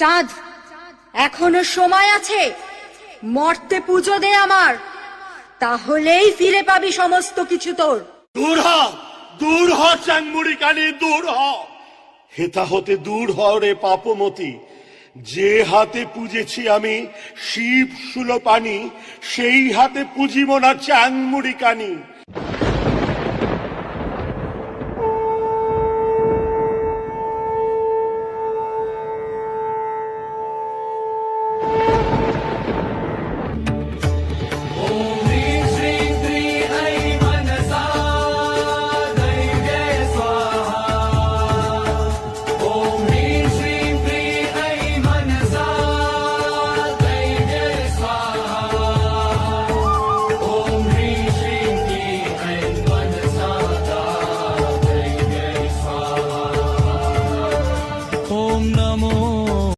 চাঁদ, এখনো সময় আছে। মর্তে পুজো দে আমার, তাহলেই ফিরে পাবি সমস্ত কিছু তোর। দূর হ চাংমুড়ি কানি, দূর হ। হেতা হতে দূর হ রে পাপমতি। যে হাতে পুজেছি আমি শিব সুলো পানি, সেই হাতে পুজিব না চাংমুড়ি কানি।